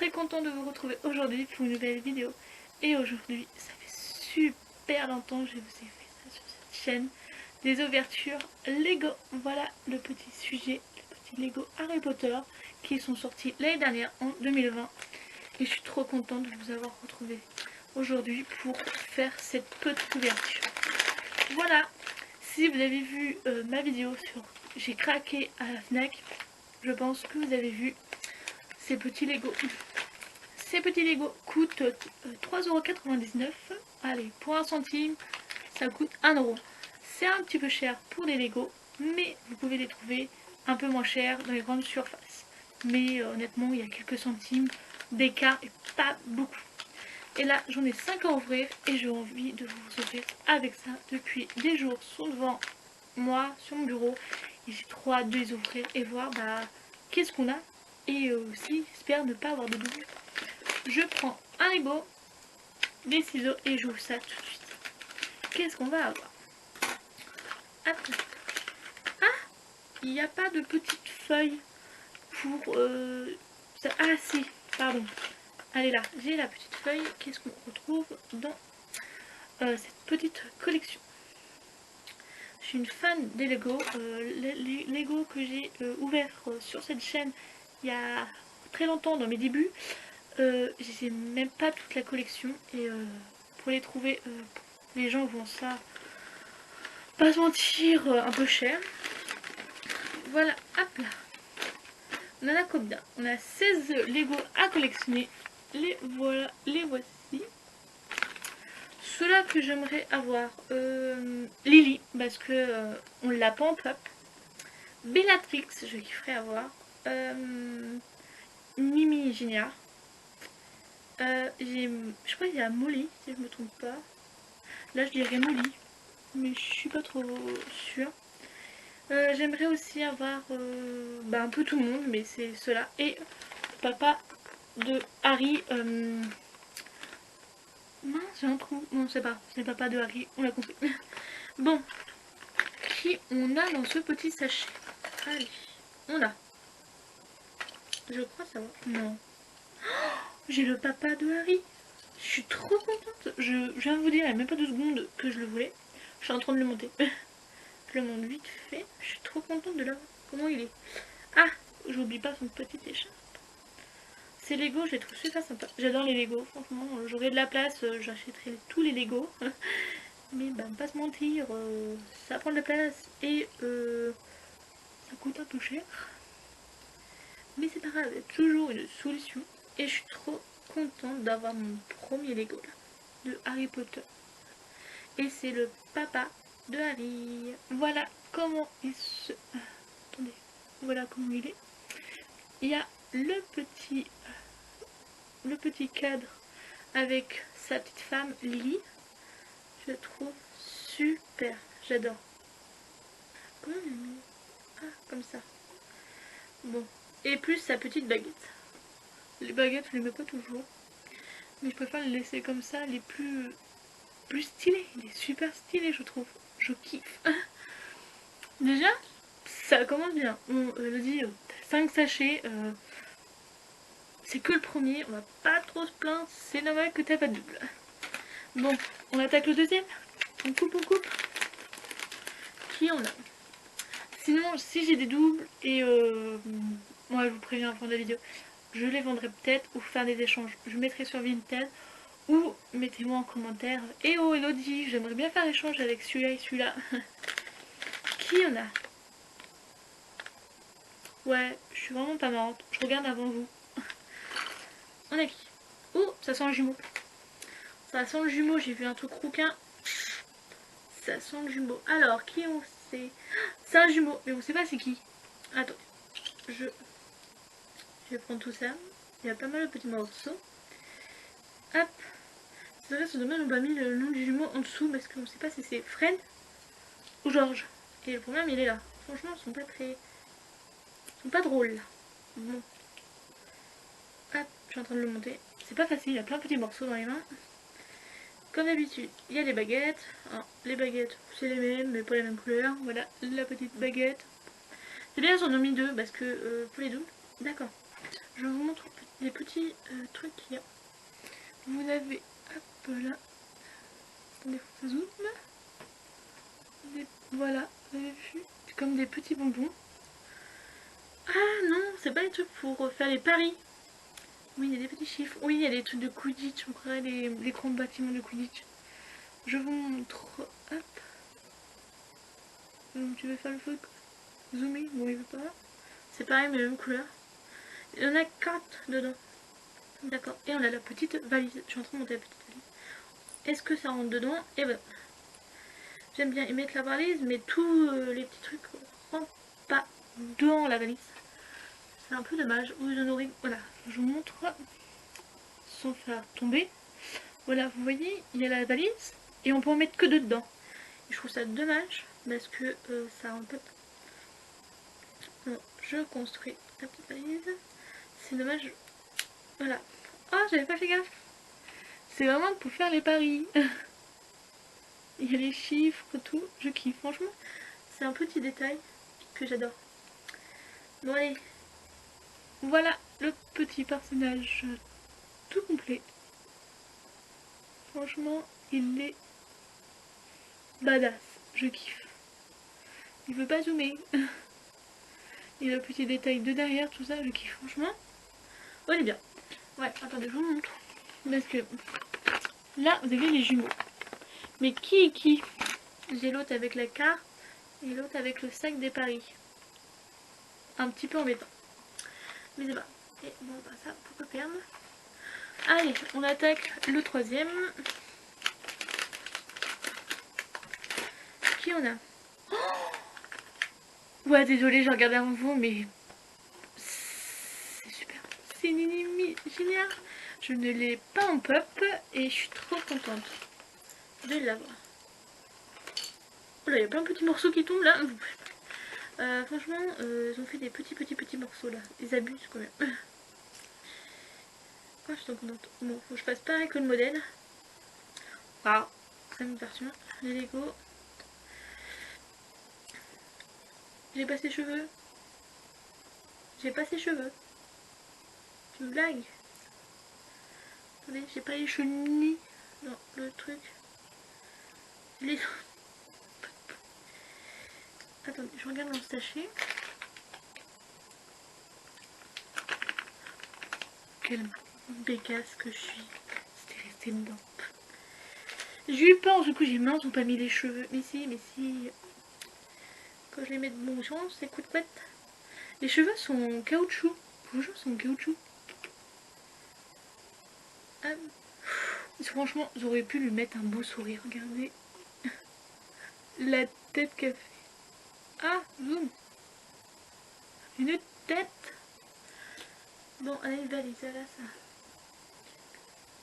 très content de vous retrouver aujourd'hui pour une nouvelle vidéo. Et aujourd'hui, ça fait super longtemps que je vous ai fait ça sur cette chaîne. Des ouvertures Lego. Voilà le petit sujet, les petits Lego Harry Potter qui sont sortis l'année dernière en 2020. Et je suis trop contente de vous avoir retrouvé aujourd'hui pour faire cette petite ouverture. Voilà, si vous avez vu ma vidéo sur j'ai craqué à la Fnac, je pense que vous avez vu ces petits Lego. Ces petits Lego coûtent 3,99 €. Allez, pour 1 centime, ça coûte 1 €. C'est un petit peu cher pour des Lego, mais vous pouvez les trouver un peu moins cher dans les grandes surfaces. Mais honnêtement, il y a quelques centimes d'écart et pas beaucoup. Et là, j'en ai 5 à ouvrir et j'ai envie de vous ouvrir avec ça depuis des jours. Sont devant moi, sur mon bureau. Et j'ai trop hâte de les ouvrir et voir qu'est-ce qu'on a. Et aussi, j'espère ne pas avoir de double. Je prends un Lego, des ciseaux et j'ouvre ça tout de suite. Qu'est-ce qu'on va avoir? Hop. Ah, il n'y a pas de petite feuille pour... ça. Ah si, pardon. Allez là, j'ai la petite feuille. Qu'est-ce qu'on retrouve dans cette petite collection? Je suis une fan des Lego. Les Lego que j'ai ouverts sur cette chaîne il y a très longtemps dans mes débuts. J'ai même pas toute la collection et pour les trouver, les gens vont ça, pas se mentir, un peu cher. Voilà, hop là. On en a combien? On a 16 Lego à collectionner. Les voilà, les voici. Ceux-là que j'aimerais avoir, Lily, parce que on l'a pas en pop. Bellatrix, je kifferais avoir. Mimi Géniard. Je crois qu'il y a Molly, si je me trompe pas. Là, je dirais Molly, mais je suis pas trop sûre. J'aimerais aussi avoir un peu tout le monde, mais c'est cela. Et papa de Harry. Mince, j'ai un trou. Non, c'est pas. C'est papa de Harry, on l'a compris. Bon, qui on a dans ce petit sachet? Allez, on a. Je crois savoir. Non. J'ai le papa de Harry. Je suis trop contente. Je viens de vous dire, il n'y a même pas 2 secondes que je le voulais. Je suis en train de le monter. Je le monte vite fait. Je suis trop contente de l'avoir. Comment il est? Ah, j'oublie pas son petit écharpe. Ces Lego, je les trouve super sympas. J'adore les Lego, franchement. J'aurais de la place, j'achèterais tous les Lego. Mais pas se mentir, ça prend de la place et ça coûte un peu cher. Mais c'est pas grave, il y a toujours une solution. Et je suis trop contente d'avoir mon premier Lego là, de Harry Potter. Et c'est le papa de Harry. Voilà comment il se... Attendez, voilà comment il est. Il y a le petit cadre avec sa petite femme Lily. Je le trouve super, j'adore. Comment on a mis? Ah, comme ça. Bon, et plus sa petite baguette. Les baguettes, je les mets pas toujours. Mais je préfère les laisser comme ça, les plus stylés. Il est super stylé, je trouve. Je kiffe. Déjà, ça commence bien. On le dit, 5 sachets. C'est que le premier. On va pas trop se plaindre. C'est normal que t'as pas de double. Bon, on attaque le deuxième. On coupe, on coupe. Qui on a? Sinon, si j'ai des doubles, et moi je vous préviens avant la vidéo, je les vendrai peut-être ou faire des échanges. Je mettrai sur Vinted ou mettez-moi en commentaire. Et oh Elodie, j'aimerais bien faire échange avec celui-là et celui-là. Qui on a? Ouais, je suis vraiment pas marrante. Je regarde avant vous. On a qui? Oh, ça sent le jumeau. Ça sent le jumeau, j'ai vu un truc rouquin. Ça sent le jumeau. Alors, qui on sait? C'est un jumeau, mais on sait pas c'est qui. Attends, je vais prendre tout ça. Il y a pas mal de petits morceaux. Hop. C'est dommage, on n'a pas mis le nom du jumeau en dessous parce qu'on sait pas si c'est Fred ou Georges. Et le problème, il est là. Franchement, ils sont pas très... Ils sont pas drôles là. Bon. Hop, je suis en train de le monter. C'est pas facile, il y a plein de petits morceaux dans les mains. Comme d'habitude, il y a les baguettes. Alors, les baguettes, c'est les mêmes, mais pas les mêmes couleurs. Voilà, la petite baguette. C'est bien, j'en ai mis 2 parce que pour les doubles. D'accord. Je vous montre les petits trucs qu'il y a. Vous avez, hop là, attendez, faut que ça zoome. Voilà, vous avez vu, c'est comme des petits bonbons. Ah non, c'est pas les trucs pour faire les paris. Oui, il y a des petits chiffres. Oui, il y a des trucs de Quidditch, on croirait les grands bâtiments de Quidditch. Je vous montre, hop. Donc, tu veux faire le feu? Zoomer? Bon, il veut pas. C'est pareil, mais la même couleur. Il y en a 4 dedans. D'accord. Et on a la petite valise. Je suis en train de monter la petite valise. Est-ce que ça rentre dedans? Eh ben, j'aime bien y mettre la valise, mais tous les petits trucs rentrent pas dans la valise. C'est un peu dommage. Vous en aurez. Voilà, je vous montre sans faire tomber. Voilà, vous voyez, il y a la valise et on peut en mettre que deux dedans. Et je trouve ça dommage parce que ça rentre pas. Bon, je construis la petite valise. C'est dommage. Voilà. Ah, j'avais pas fait gaffe. C'est vraiment pour faire les paris. Il y a les chiffres, tout. Je kiffe, franchement. C'est un petit détail que j'adore. Bon, allez. Voilà le petit personnage tout complet. Franchement, il est badass. Je kiffe. Il veut pas zoomer. Et le petit détail de derrière, tout ça, je kiffe. Franchement, oh, il est bien. Ouais, attendez, je vous montre. Parce que là, vous avez les jumeaux. Mais qui est qui? J'ai l'autre avec la carte et l'autre avec le sac des paris. Un petit peu embêtant. Mais c'est pas. Et bon, bah ça, faut pas perdre. Allez, on attaque le troisième. Qui on a? Oh, ouais, désolé, j'ai regardé avant vous, mais c'est super. C'est une ennemie géniale. Je ne l'ai pas en pop et je suis trop contente de l'avoir. Oh là, il y a plein de petits morceaux qui tombent là. Franchement, ils ont fait des petits morceaux là. Ils abusent quand même. Ah, je suis trop contente. Bon, faut que je fasse pareil que le modèle. Ah, même version. Les Lego. J'ai pas ses cheveux. J'ai pas ses cheveux. Tu me blagues? Attendez, j'ai pas les chenilles dans le truc. Les... Attendez, je regarde dans le sachet. Quelle bécasse que je suis. C'était resté dedans. J'ai eu peur, du coup j'ai mince, ils ont pas mis les cheveux. Mais si, mais si. Quand je les mets de bon sens, c'est couette couette. Les cheveux sont en caoutchouc. Bonjour, sont en caoutchouc. Ah. Franchement, j'aurais pu lui mettre un beau sourire. Regardez la tête qu'elle fait. Ah, zoom. Une tête. Bon, allez, valise, ça là, ça.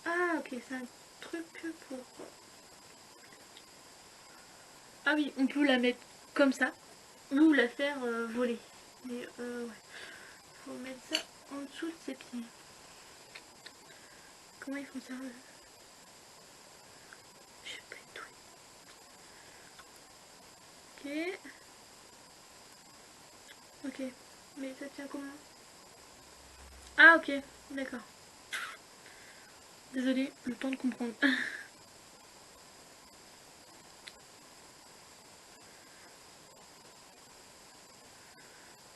Ah, ok, c'est un truc pour... Ah oui, on peut la mettre comme ça. Ou la faire voler. Mais ouais. Faut mettre ça en dessous de ses pieds. Comment ils font ça? Je sais pas du tout. Ok. Ok. Mais ça tient comment? Ah ok, d'accord. Désolée, le temps de comprendre.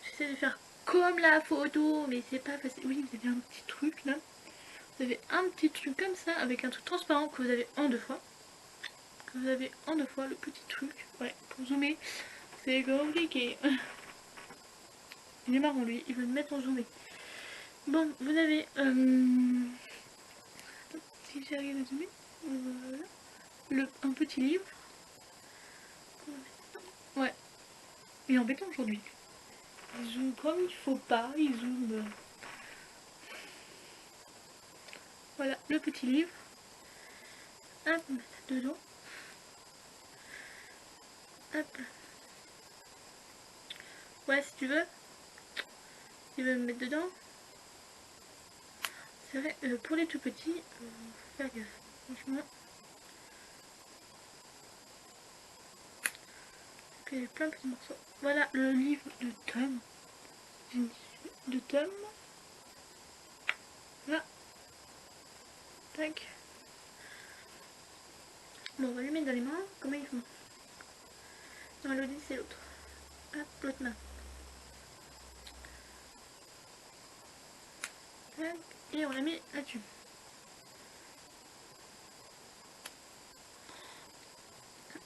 J'essaie de faire comme la photo, mais c'est pas facile. Oui, vous avez un petit truc là. Vous avez un petit truc comme ça, avec un truc transparent que vous avez en deux fois. Que vous avez en deux fois, le petit truc. Ouais, pour zoomer, c'est compliqué. Il est marrant lui, il veut me mettre en zoomé. Bon, vous avez... si j'arrive à zoomer, voilà. Un petit livre. Ouais, il est embêtant aujourd'hui. Il zoome comme il faut pas, il zoome... Voilà, le petit livre. Hop, on met ça dedans. Hop. Ouais, si tu veux. Tu veux me mettre dedans. C'est vrai, pour les tout petits, faut faire gaffe. Franchement. Il y a plein de petits morceaux. Voilà le livre de Tom. De Tom. Tac. Bon, on va lui mettre dans les mains. Comment ils font? Non, Elodie, c'est l'autre. Hop, l'autre main. Tac. Et on la met là-dessus.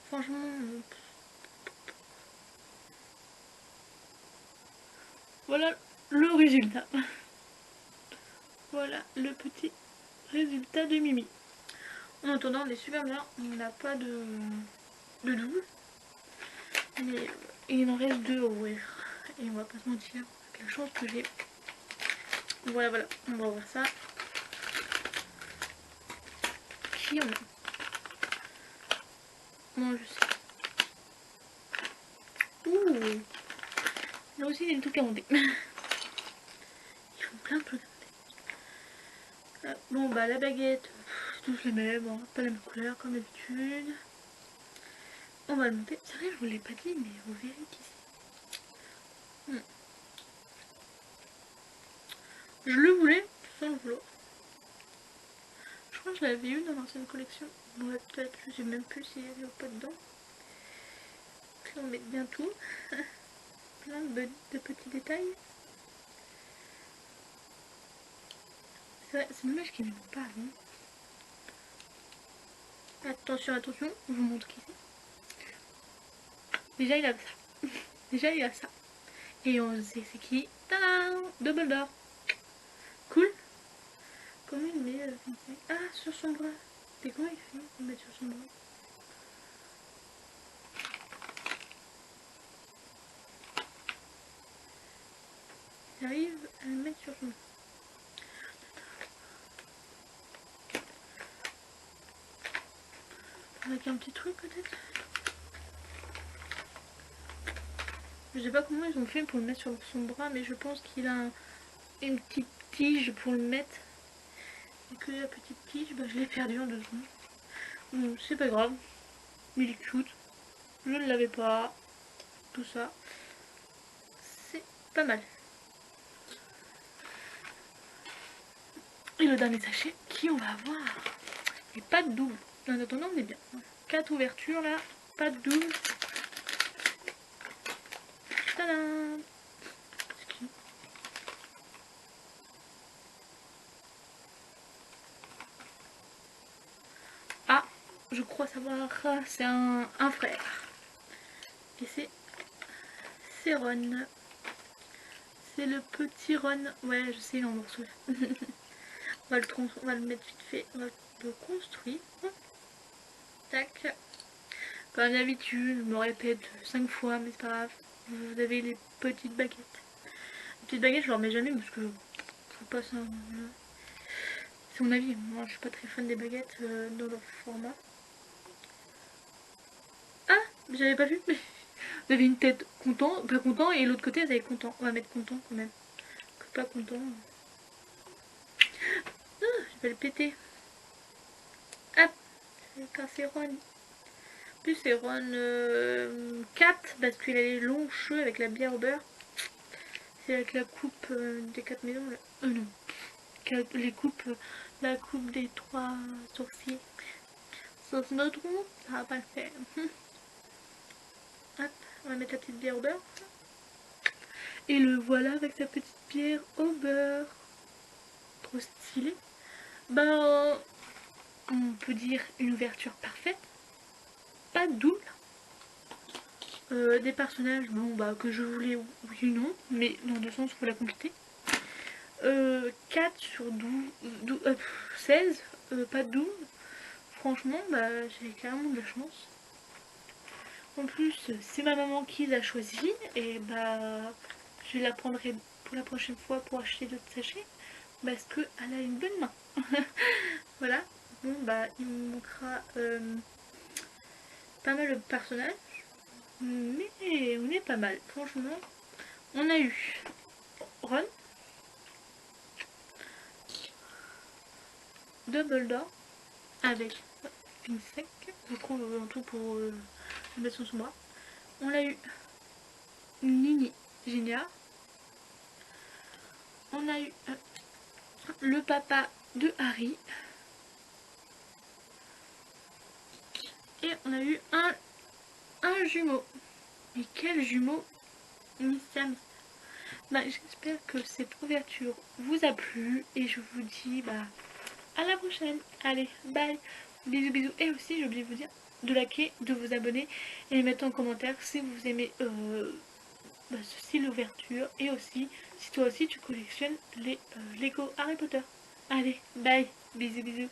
Franchement, voilà le résultat. Voilà le petit résultat de Mimi. En attendant, on est super bien. On n'a pas de double. Mais il en reste 2 à ouvrir. Et on va pas se mentir, avec la chance que j'ai. Voilà, voilà. On va ouvrir ça. Qui on a? Moi, je sais. Ouh! Là aussi, il y a une truc à monter. Ils font plein de trucs à monter. Bon, bah, la baguette, tous les mêmes, hein, pas la même couleur comme d'habitude. On va le monter. C'est vrai, je vous l'ai pas dit, mais vous verrez qu'ici. Je le voulais sans le vouloir. Je crois que je l'avais eu dans l'ancienne collection. Ouais, peut-être, je sais même plus s'il y avait ou pas dedans. Puis on met bien tout. Plein de petits détails. C'est dommage qu'il ne m'en pas avant. Attention, attention, je vous montre qui c'est. Déjà il a ça. Déjà il a ça. Et on sait c'est qui. Tadam! Dumbledore. Cool. Comment il met ah, sur son bras. Et comment il fait pour mettre sur son bras? Il arrive à le mettre sur son bras. Avec un petit truc peut-être. Je sais pas comment ils ont fait pour le mettre sur son bras, mais je pense qu'il a une petite tige pour le mettre. Et que la petite tige, bah, je l'ai perdue en 2 secondes. Bon, c'est pas grave. Il est cute. Je ne l'avais pas. Tout ça. C'est pas mal. Et le dernier sachet, qui on va avoir? Et pas de double. En attendant, on est bien. 4 ouvertures là, pas de double. Tadam! Ah, je crois savoir, c'est un frère. Et c'est Ron. C'est le petit Ron. Ouais, je sais, il est en morceaux. On va le mettre vite fait. On va le construire. Tac. Comme d'habitude, je me répète 5 fois, mais c'est pas grave. Vous avez les petites baguettes. Les petites baguettes, je leur mets jamais parce que faut pas ça. C'est mon avis. Moi, je suis pas très fan des baguettes dans leur format. Ah, j'avais pas vu. Vous avez une tête content, pas content, et l'autre côté, vous avez content. On va mettre content quand même. Que pas content. Ah, je vais le péter. Hop, j'ai cassé Ron. En plus, c'est Ron 4 parce qu'il a les longs cheveux avec la bière au beurre. C'est avec la coupe des 4 maisons. Là. Non. Les coupes, la coupe des 3 sorciers. Sauf notre rond, ça va pas le faire. Hop, on va mettre la petite bière au beurre. Et le voilà avec sa petite bière au beurre. Trop stylé. Ben, on peut dire une ouverture parfaite. Pas de double. Des personnages, bon bah que je voulais oui ou non, mais dans le sens où il faut la compléter. 4 sur 16, pas de 12. Franchement, bah j'ai carrément de la chance. En plus, c'est ma maman qui l'a choisi et bah je la prendrai pour la prochaine fois pour acheter d'autres sachets parce qu'elle a une bonne main. Voilà. Bon bah il me manquera pas mal de personnages, mais on est pas mal. Franchement, on a eu Ron, Dumbledore avec une sec, je trouve un tout pour le mettre sur son bras. On a eu Nini Génia. On a eu le papa de Harry. on a eu un jumeau. Mais quel jumeau? Mystère, mystère. Bah, j'espère que cette ouverture vous a plu et je vous dis à la prochaine. Allez, bye, bisous bisous. Et aussi j'ai oublié de vous dire de liker, de vous abonner et de mettre en commentaire si vous aimez ce style d'ouverture et aussi si toi aussi tu collectionnes les Lego Harry Potter. Allez, bye, bisous bisous.